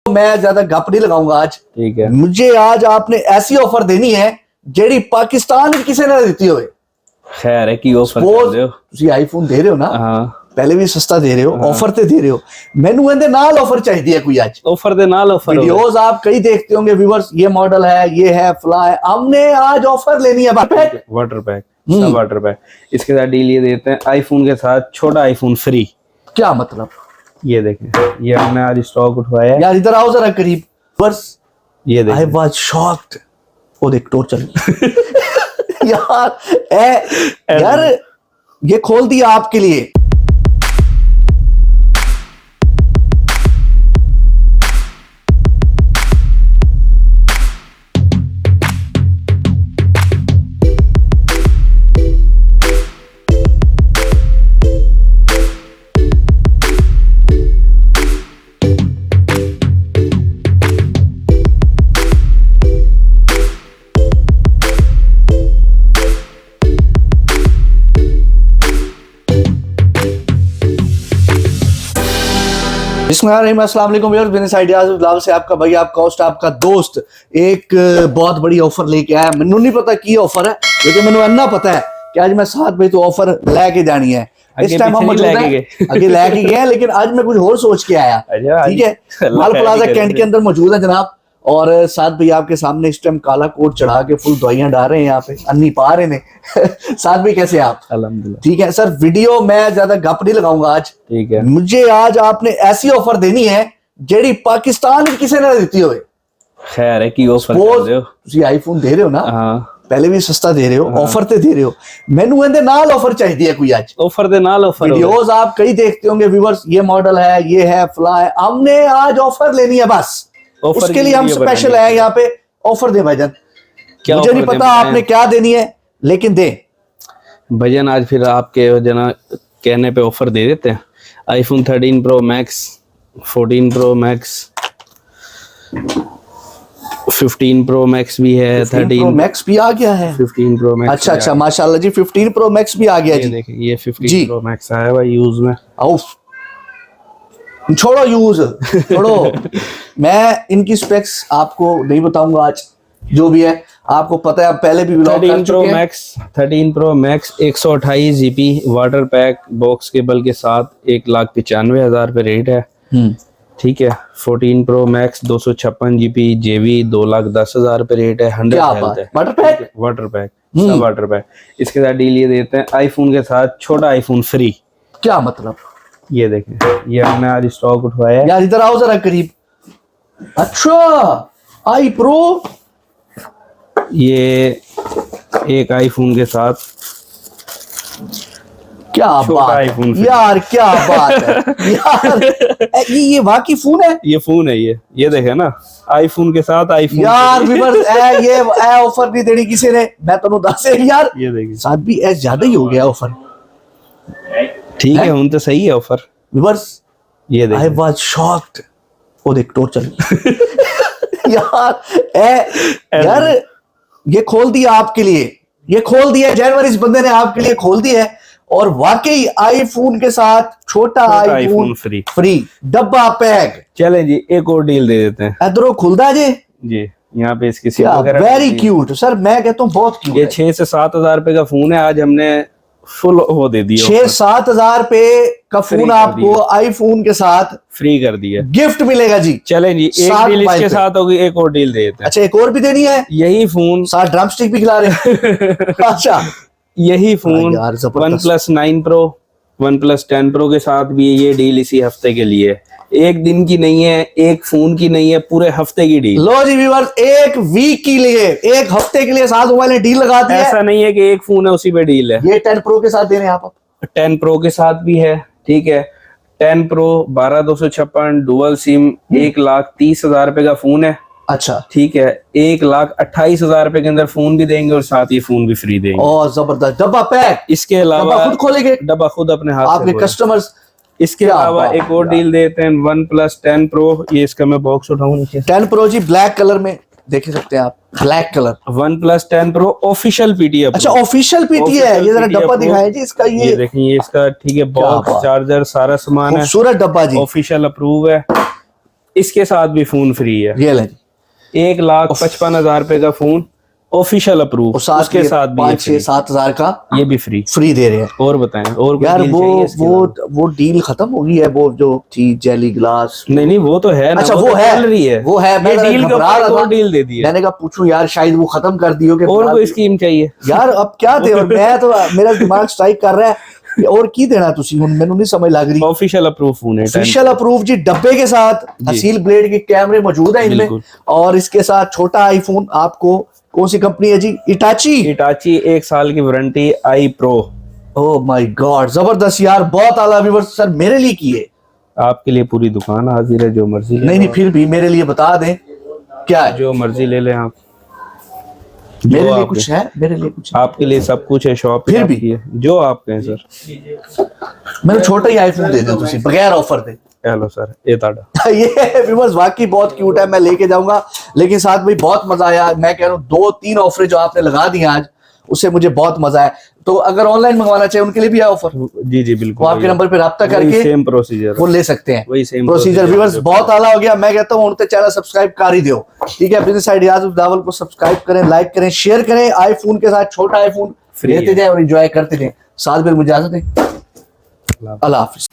मैं ज्यादा गप नहीं लगाऊंगा आज। ठीक है। मुझे आज आपने ऐसी ऑफर देनी है जेडी पाकिस्तान में किसी ने दी हो। खैर है की ऑफर कर रहे हो ਤੁਸੀਂ आईफोन दे रहे हो ना। हाँ पहले भी सस्ता दे रहे हो, ऑफर ते दे रहे हो। मैनू ਇਹਦੇ ਨਾਲ ऑफर चाहिए कोई आज। ऑफर दे नाल ऑफर वीडियोस आप कई देखते होंगे व्यूअर्स, ये मॉडल है, ये है, फला है। हमने आज ऑफर लेनी है वाटर पैक सब वाटर पैक। इसके साथ डील ये देते हैं आईफोन के साथ छोटा आईफोन फ्री। क्या मतलब? ये देखें ये हमने आज स्टॉक उठवाया है। यार इधर आओ जरा करीब। बस ये देखें आई वाज शॉक्ड। वो देख टोर चल यार ये खोल दिया आपके लिए। अस्सलाम वालेकुम व्यूअर्स, बिजनेस आइडियाज ब्लॉग से आपका भाई, आपका होस्ट, आपका दोस्त एक बहुत बड़ी ऑफर लेके आया। मैनू नहीं पता की ऑफर है, लेकिन मैनू इतना पता है कि आज मैं 7 बजे तो ऑफर लेके जानी है। इस टाइम हम मौजूद हैं, आगे लेके गए, लेकिन आज मैं कुछ और सोच के आया। ठीक है, माल प्लाजा कैंट के अंदर मौजूद है जनाब। और साथ भाई आपके सामने इस टाइम काला कोट चढ़ा के फुल दवाइयां डाल रहे हैं यहाँ पे, अन्नी पा रहे हैं। साथ भाई कैसे आप? अल्हम्दुलिल्लाह ठीक है सर। वीडियो मैं ज्यादा गप नहीं लगाऊंगा आज। ठीक है। मुझे आज आपने ऐसी ऑफर देनी है जेडी पाकिस्तान में किसी ने दी हो। खैर है की ऑफर कर रहे हो ਤੁਸੀਂ आईफोन दे रहे हो ना। हाँ पहले भी सस्ता दे रहे हो, ऑफर ते दे रहे हो। मैनू ਇਹਦੇ ਨਾਲ ऑफर चाहिए कोई आज। ऑफर दे नाल ऑफर। वीडियोस आप कई देखते होंगे व्यूअर्स, ये मॉडल है, ये है, फला है। हमने आज ऑफर लेनी है बस। उसके लिए हम स्पेशल है यहाँ पे। ऑफर दे भाईजान। मुझे नहीं पता आपने क्या देनी है, लेकिन दे भाईजान। आज फिर आपके जना कहने पे ऑफर दे देते हैं। IPhone 13 pro max, 14 pro max, 15 pro max भी है, 13 प्रो मैक्स भी आ गया है। 15 प्रो मैक्स। अच्छा अच्छा, माशाल्लाह जी। 15 प्रो मैक्स भी आ गया जी। देखिए ये 15 प्रो मैक्स आया भाई यूज में। छोड़ो यूज, छोड़ो। मैं इनकी स्पेक्स आपको नहीं बताऊंगा आज, जो भी है आपको पता है। आप पहले भी व्लॉग कर चुके हैं। 13 pro max 128 GB water pack box cable के साथ 1,95,000 पे रेट है। ठीक है। 14 प्रो मैक्स 256 जीबी जेबी 2,10,000 पे रेट है। 100 हेल्थ है। वाटर पैक सब वाटर पैक। इसके साथ डील ये देते हैं आईफोन के साथ छोटा आईफोन फ्री। क्या मतलब? ये देखें ये हमने आज स्टॉक उठवाया है। यार इधर आओ जरा करीब। अच्छा आई प्रो, ये एक आईफोन के साथ क्या बात यार, क्या बात है यार। ये वाकई फोन है। ये फोन है। ये देखे ना आईफोन के साथ आईफोन। यार व्यूअर्स ये ऑफर नहीं देनी किसी ने, मैं तो दस यार। ये देखिए साथ भी ज्यादा ही हो गया ऑफर। ठीक है उन तो सही है ऑफर व्यूअर्स। ये देखिए आई वाज शॉक्ड। वो देख टोर चल यार ये खोल दिया आपके लिए, ये खोल दिया जनवरी इस बंदे ने आपके लिए खोल दिया है। और वाकई आईफोन के साथ छोटा आईफोन फ्री डब्बा पैक। चले जी एक और डील दे देते हैं। इधरों खुलदा जी यहाँ पे इसकी वेरी क्यूट सर, मैं कहता हूँ बहुत क्यूट। ये 6 से 7,000 रुपए का फोन है। आज हमने फुल वो दे दिया। 6-7 रुपए का फोन आपको आईफोन के साथ फ्री कर दिया, गिफ्ट मिलेगा जी। चले जी एक डील इसके साथ होगी, एक और डील दे देते हैं। अच्छा एक और भी देनी है। यही फोन साथ ड्रम स्टिक भी खिला रहे हैं। अच्छा यही phone OnePlus 9 Pro, OnePlus 10 Pro के साथ भी ये डील इसी हफ्ते के लिए। एक दिन की नहीं है, एक फोन की नहीं है, पूरे हफ्ते की डील। लो जी व्यूअर्स, एक वीक के लिए, एक हफ्ते के लिए साथ मोबाइल ने डील लगा दी है। ऐसा नहीं है कि एक फोन है उसी पे डील है। ये 10 Pro के साथ दे रहे हैं आप। 10 Pro के साथ भी है। ठीक है। 10 Pro 12,256 डुअल सिम 1,30,000 रुपए का फोन है। अच्छा ठीक है। 1,28,000 रुपए के अंदर फोन भी देंगे और साथ ही फोन भी फ्री देंगे। और जबरदस्त डब्बा पैक। इसके अलावा खुद खोलेंगे डब्बा खुद अपने हाथ आपके कस्टमर्स। इसके अलावा एक और डील देते हैं OnePlus 10 Pro। ये इसका मैं बॉक्स उठाऊं नीचे। 10 Pro जी ब्लैक कलर में देख सकते हैं आप, black colour. OnePlus 10 Pro official PT. अच्छा ऑफिशियल पीटी है। ये जरा डब्बा दिखाएं जी इसका। ये देखिए ये इसका ठीक है, बॉक्स चार्जर सारा सामान है। खूबसूरत डब्बा जी, ऑफिशियल अप्रूव है। इसके साथ भी फोन फ्री है, रियल है जी। 1,55,000 रुपए का फोन ऑफिशियल अप्रूव, और साथ उसके साथ भी 5-6-7 हज़ार का ये भी फ्री फ्री दे रहे हैं। और बताएं और कोई यार deal चाहिए इसके अलावा? वो डील खत्म हो गई है, वो जो थी जेली ग्लास। नहीं नहीं वो तो है ना, अच्छा वो तो है, चल रही है, वो है। मैं ये डील घबरा रहा था, डील दे दी है। मैंने कहा पूछूं यार शायद वो खत्म कर दी हो कि और कोई स्कीम चाहिए यार अब क्या दे। और मैं तो मेरा दिमाग स्ट्राइक कर रहा है और की देना तुसी हुन मैनू नहीं समझ लग रही। ऑफिशियल अप्रूव फोन है, ऑफिशियल अप्रूव जी, डब्बे के साथ हसील ब्लेड के कैमरे मौजूद है इनमें, बिल्कुल। और इसके साथ छोटा आईफोन आपको। कौन सी कंपनी है जी? इटाची। इटाची 1 साल की warranty, I pro. Oh my God, जबरदस्त यार, बहुत आला व्यूअर्स। सर मेरे लिए किए, आपके लिए पूरी दुकान हाजिर है, जो मर्जी ले नहीं नहीं फिर भी मेरे लिए बता दें क्या है। जो मर्जी ले लें आप, मेरे लिए आपके- कुछ है, मेरे लिए कुछ है। आपके लिए सब कुछ है, शॉप फिर भी? आपकी है, जो आप कहें सर। मैंने छोटा ही आईफोन दे दिया तुसी बगैर ऑफर दे। हेलो सर, ये ताड़ा ये व्यूअर्स वाकई बहुत क्यूट है, मैं लेके जाऊंगा। लेकिन साथ में बहुत मजा आया, मैं कह रहा हूँ 2-3 ऑफर जो आपने लगा दी आज उससे मुझे बहुत मजा आया। तो अगर ऑनलाइन मंगवाना चाहिए उनके लिए भी है ऑफर, जी जी बिल्कुल, वो आपके नंबर पे राब्ता करके सेम प्रोसीजर वो ले सकते हैं। वही सेम प्रोसीजर व्यूअर्स बहुत आला हो गया। मैं कहता हूँ उनके चैनल सब्सक्राइब कर ही दो, ठीक है। बिजनेस आइडियाज विद दावल को सब्सक्राइब करें, लाइक करें, शेयर करें। आईफोन के साथ छोटा आईफोन फ्री लेते है। जाए और एंजॉय करते जाए। साथ में मुझे इजाजत दें, अल्लाह हाफिज।